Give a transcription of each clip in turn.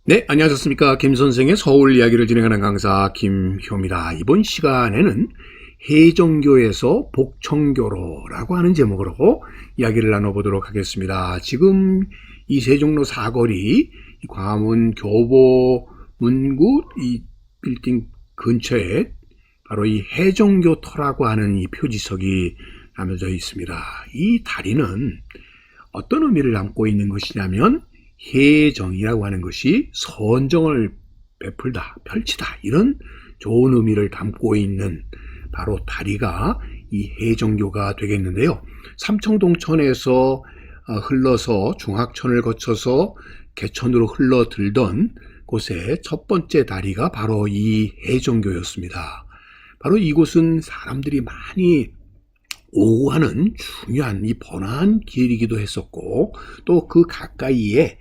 네, 안녕하셨습니까. 김 선생의 서울 이야기를 진행하는 강사 김효입니다. 이번 시간에는 해정교에서 복청교로라고 하는 제목으로 이야기를 나눠보도록 하겠습니다. 지금 이 세종로 사거리 이 광화문 교보문구 이 빌딩 근처에 바로 이 해정교터라고 하는 이 표지석이 나눠져 있습니다. 이 다리는 어떤 의미를 담고 있는 것이냐면 해정이라고 하는 것이 선정을 베풀다, 펼치다 이런 좋은 의미를 담고 있는 바로 다리가 이 해정교가 되겠는데요. 삼청동천에서 흘러서 중학천을 거쳐서 개천으로 흘러들던 곳의 첫 번째 다리가 바로 이 해정교였습니다. 바로 이곳은 사람들이 많이 오고 하는 중요한 이 번화한 길이기도 했었고, 또 그 가까이에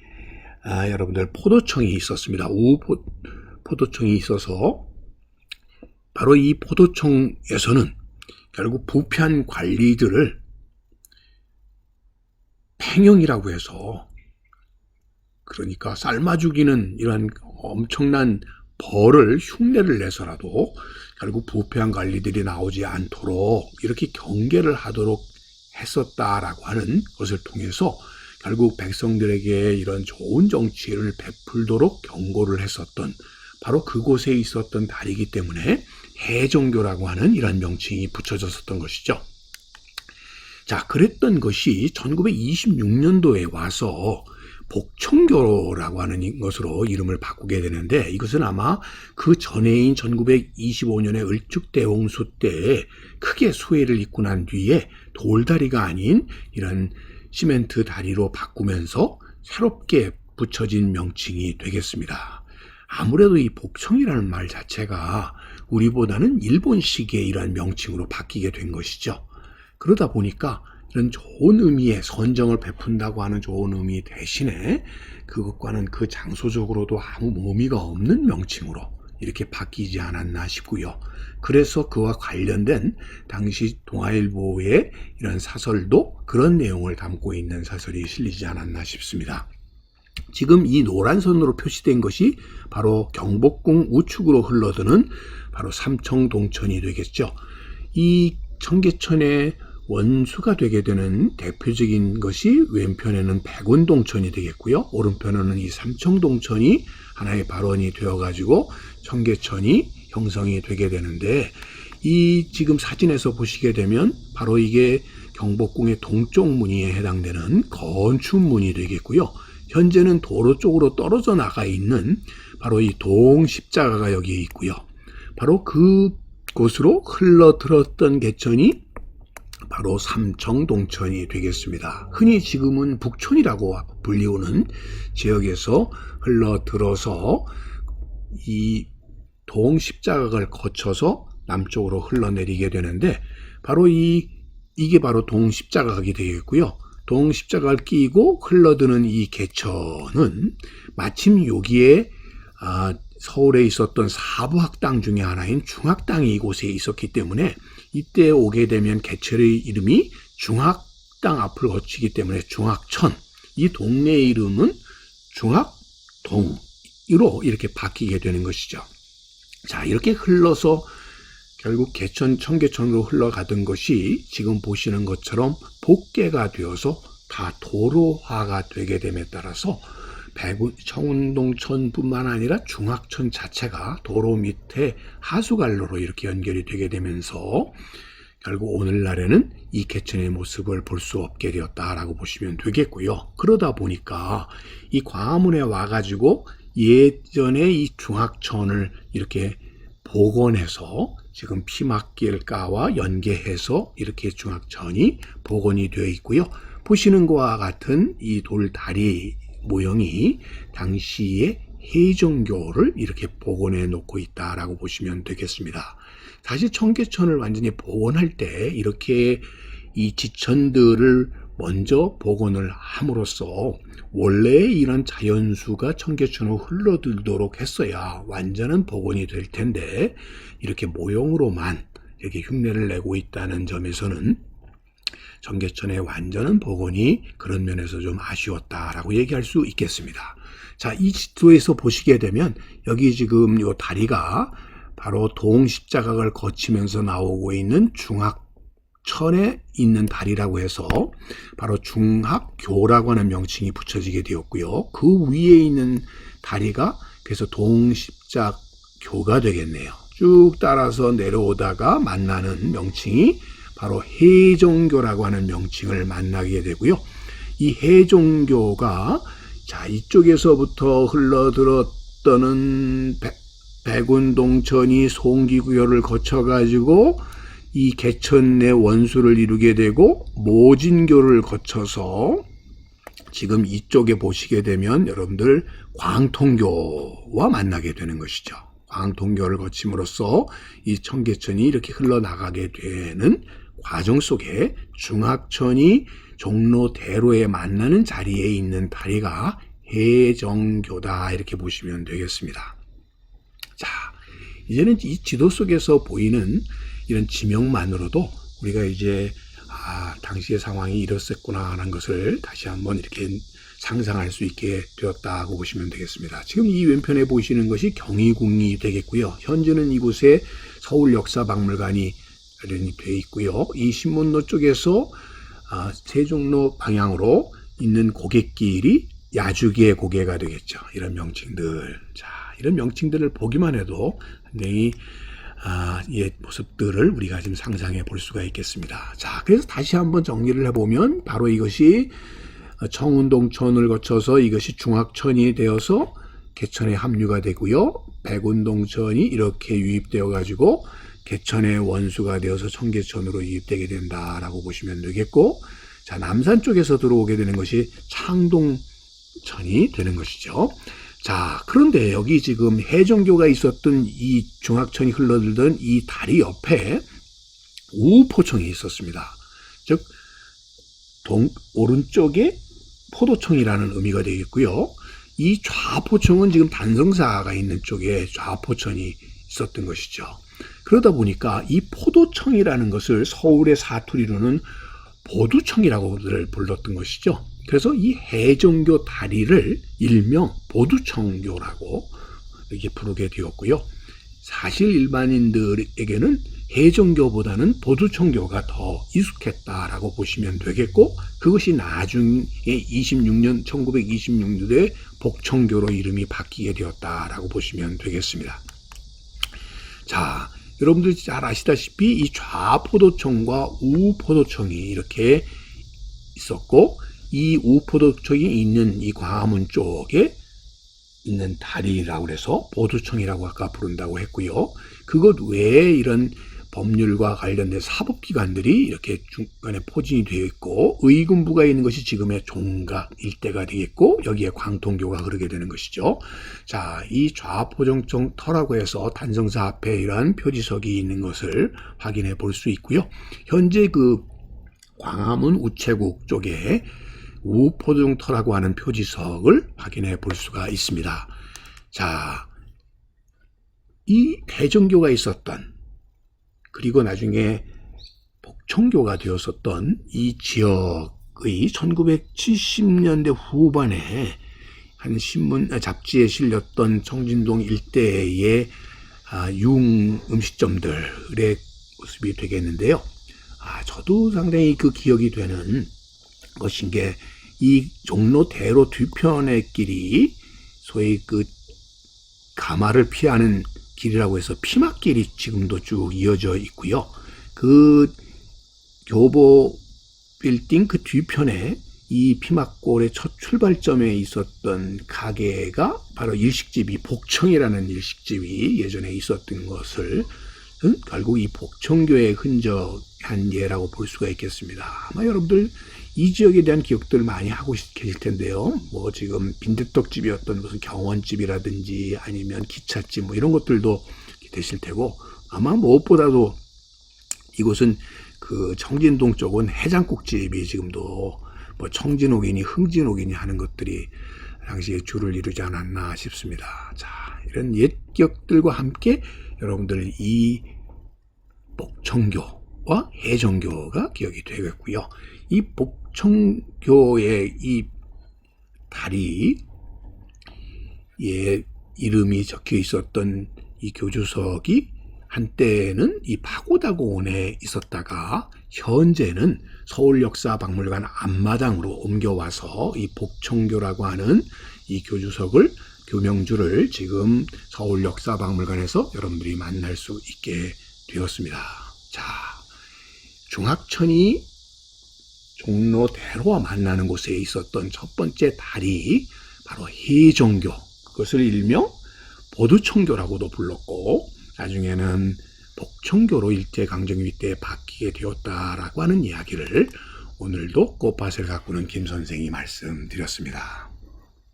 여러분들 포도청이 있었습니다. 포도청이 있어서 바로 이 포도청에서는 결국 부패한 관리들을 팽형이라고 해서, 그러니까 삶아 죽이는 이런 엄청난 벌을 흉내를 내서라도 결국 부패한 관리들이 나오지 않도록 이렇게 경계를 하도록 했었다라고 하는 것을 통해서 결국 백성들에게 이런 좋은 정치를 베풀도록 경고를 했었던 바로 그곳에 있었던 다리이기 때문에 해정교라고 하는 이런 명칭이 붙여졌었던 것이죠. 자, 그랬던 것이 1926년도에 와서 복청교라고 하는 것으로 이름을 바꾸게 되는데, 이것은 아마 그 전해인 1925년에 을죽대홍수 때 크게 수해를 입고 난 뒤에 돌다리가 아닌 이런 시멘트 다리로 바꾸면서 새롭게 붙여진 명칭이 되겠습니다. 아무래도 이 복청이라는 말 자체가 우리보다는 일본식의 이러한 명칭으로 바뀌게 된 것이죠. 그러다 보니까 이런 좋은 의미의 선정을 베푼다고 하는 좋은 의미 대신에 그것과는 그 장소적으로도 아무 의미가 없는 명칭으로 이렇게 바뀌지 않았나 싶고요. 그래서 그와 관련된 당시 동아일보의 이런 사설도 그런 내용을 담고 있는 사설이 실리지 않았나 싶습니다. 지금 이 노란 선으로 표시된 것이 바로 경복궁 우측으로 흘러드는 바로 삼청동천이 되겠죠. 이 청계천의 원수가 되게 되는 대표적인 것이 왼편에는 백운동천이 되겠고요. 오른편에는 이 삼청동천이 하나의 발원이 되어가지고 청계천이 형성이 되게 되는데, 이 지금 사진에서 보시게 되면 바로 이게 경복궁의 동쪽 문의에 해당되는 건축문이 되겠고요. 현재는 도로 쪽으로 떨어져 나가 있는 바로 이 동십자가가 여기에 있고요. 바로 그곳으로 흘러들었던 개천이 바로 삼청동천이 되겠습니다. 흔히 지금은 북촌이라고 불리우는 지역에서 흘러들어서 이 동십자각을 거쳐서 남쪽으로 흘러내리게 되는데, 바로 이게 바로 동십자각이 되겠고요. 동십자각을 끼고 흘러드는 이 개천은 마침 여기에 서울에 있었던 사부학당 중에 하나인 중학당이 이곳에 있었기 때문에 이때 오게 되면 개천의 이름이 중학당 앞을 거치기 때문에 중학천, 이 동네의 이름은 중학동으로 이렇게 바뀌게 되는 것이죠. 자, 이렇게 흘러서 결국 개천, 청계천으로 흘러가던 것이 지금 보시는 것처럼 복개가 되어서 다 도로화가 되게 됨에 따라서 청운동천뿐만 아니라 중학천 자체가 도로 밑에 하수관로로 이렇게 연결이 되게 되면서 결국 오늘날에는 이 개천의 모습을 볼 수 없게 되었다라고 보시면 되겠고요. 그러다 보니까 이 광화문에 와가지고 예전에 이 중학천을 이렇게 복원해서 지금 피막길가와 연계해서 이렇게 중학천이 복원이 되어 있고요. 보시는 것과 같은 이 돌다리 모형이 당시의 해정교를 이렇게 복원해 놓고 있다라고 보시면 되겠습니다. 사실 청계천을 완전히 복원할 때 이렇게 이 지천들을 먼저 복원을 함으로써 원래 이런 자연수가 청계천으로 흘러들도록 했어야 완전한 복원이 될 텐데, 이렇게 모형으로만 이렇게 흉내를 내고 있다는 점에서는 청계천의 완전한 복원이 그런 면에서 좀 아쉬웠다라고 얘기할 수 있겠습니다. 자, 이 지도에서 보시게 되면 여기 지금 요 다리가 바로 동십자각을 거치면서 나오고 있는 중학천에 있는 다리라고 해서 바로 중학교라고 하는 명칭이 붙여지게 되었고요. 그 위에 있는 다리가 그래서 동십자교가 되겠네요. 쭉 따라서 내려오다가 만나는 명칭이 바로 해종교라고 하는 명칭을 만나게 되고요. 이 해종교가 자, 이쪽에서부터 흘러들었던 백운동천이 송기구교를 거쳐가지고 이 개천 내 원수를 이루게 되고 모진교를 거쳐서 지금 이쪽에 보시게 되면 여러분들 광통교와 만나게 되는 것이죠. 광통교를 거침으로써 이 청계천이 이렇게 흘러나가게 되는 과정 속에 중학천이 종로대로에 만나는 자리에 있는 다리가 해정교다 이렇게 보시면 되겠습니다. 자, 이제는 이 지도 속에서 보이는 이런 지명만으로도 우리가 이제 당시의 상황이 이랬었구나 하는 것을 다시 한번 이렇게 상상할 수 있게 되었다고 보시면 되겠습니다. 지금 이 왼편에 보시는 것이 경희궁이 되겠고요. 현재는 이곳에 서울역사박물관이 되어 있고요. 이 신문로 쪽에서 세종로 방향으로 있는 고갯길이 야주기의 고개가 되겠죠. 이런 명칭들. 자, 이런 명칭들을 보기만 해도 굉장히 예, 모습들을 우리가 지금 상상해 볼 수가 있겠습니다. 자, 그래서 다시 한번 정리를 해보면 바로 이것이 청운동천을 거쳐서 이것이 중학천이 되어서 개천에 합류가 되고요. 백운동천이 이렇게 유입되어 가지고 개천의 원수가 되어서 청계천으로 유입되게 된다라고 보시면 되겠고, 자, 남산 쪽에서 들어오게 되는 것이 창동천이 되는 것이죠. 자, 그런데 여기 지금 해정교가 있었던 이 중학천이 흘러들던 이 다리 옆에 우포청이 있었습니다. 즉, 오른쪽에 포도청이라는 의미가 되겠고요. 이 좌포청은 지금 단성사가 있는 쪽에 좌포천이 있었던 것이죠. 그러다 보니까 이 포도청이라는 것을 서울의 사투리로는 보두청이라고들 불렀던 것이죠. 그래서 이 해정교 다리를 일명 보두청교라고 이렇게 부르게 되었고요. 사실 일반인들에게는 해정교보다는 보두청교가 더 익숙했다라고 보시면 되겠고, 그것이 나중에 1926년도에 복청교로 이름이 바뀌게 되었다라고 보시면 되겠습니다. 자, 여러분들이 잘 아시다시피 이 좌포도청과 우포도청이 이렇게 있었고, 이 우포도청이 있는 이 광화문 쪽에 있는 다리라고 해서 보두청이라고 아까 부른다고 했고요. 그것 외에 이런 법률과 관련된 사법기관들이 이렇게 중간에 포진이 되어 있고, 의군부가 있는 것이 지금의 종각 일대가 되겠고, 여기에 광통교가 흐르게 되는 것이죠. 자, 이 좌포정청 터라고 해서 단성사 앞에 이러한 표지석이 있는 것을 확인해 볼 수 있고요. 현재 그 광화문 우체국 쪽에 우포정터라고 하는 표지석을 확인해 볼 수가 있습니다. 자, 이 해정교가 있었던, 그리고 나중에 복청교가 되었었던 이 지역의 1970년대 후반에 한 신문, 잡지에 실렸던 청진동 일대의 융 음식점들의 모습이 되겠는데요. 저도 상당히 그 기억이 되는 것인 게, 이 종로대로 뒤편의 길이 소위 그 가마를 피하는 길이라고 해서 피막길이 지금도 쭉 이어져 있고요. 그 교보 빌딩 그 뒤편에 이 피막골의 첫 출발점에 있었던 가게가 바로 일식집이 복청이라는 일식집이 예전에 있었던 것을 결국 이 복청교의 흔적한 예라고 볼 수가 있겠습니다. 아마 여러분들 이 지역에 대한 기억들 많이 하고 계실 텐데요. 뭐 지금 빈대떡집이었던 무슨 경원집이라든지 아니면 기찻집 뭐 이런 것들도 되실 테고, 아마 무엇보다도 이곳은 그 청진동 쪽은 해장국집이 지금도 뭐 청진옥이니 흥진옥이니 하는 것들이 당시에 줄을 이루지 않았나 싶습니다. 자, 이런 옛 기억들과 함께 여러분들 이 복청교와 해정교가 기억이 되겠고요. 이 복청교의 이 다리, 예, 이름이 적혀 있었던 이 교주석이 한때는 이 파고다공원에 있었다가 현재는 서울역사박물관 앞마당으로 옮겨와서 이 복청교라고 하는 이 교주석을 교명주를 지금 서울역사박물관에서 여러분들이 만날 수 있게 되었습니다. 자, 중학천이 종로대로와 만나는 곳에 있었던 첫 번째 달이 바로 해종교, 그것을 일명 보두청교라고도 불렀고 나중에는 복청교로 일제강점기 때 바뀌게 되었다라고 하는 이야기를 오늘도 꽃밭을 가꾸는 김 선생이 말씀드렸습니다.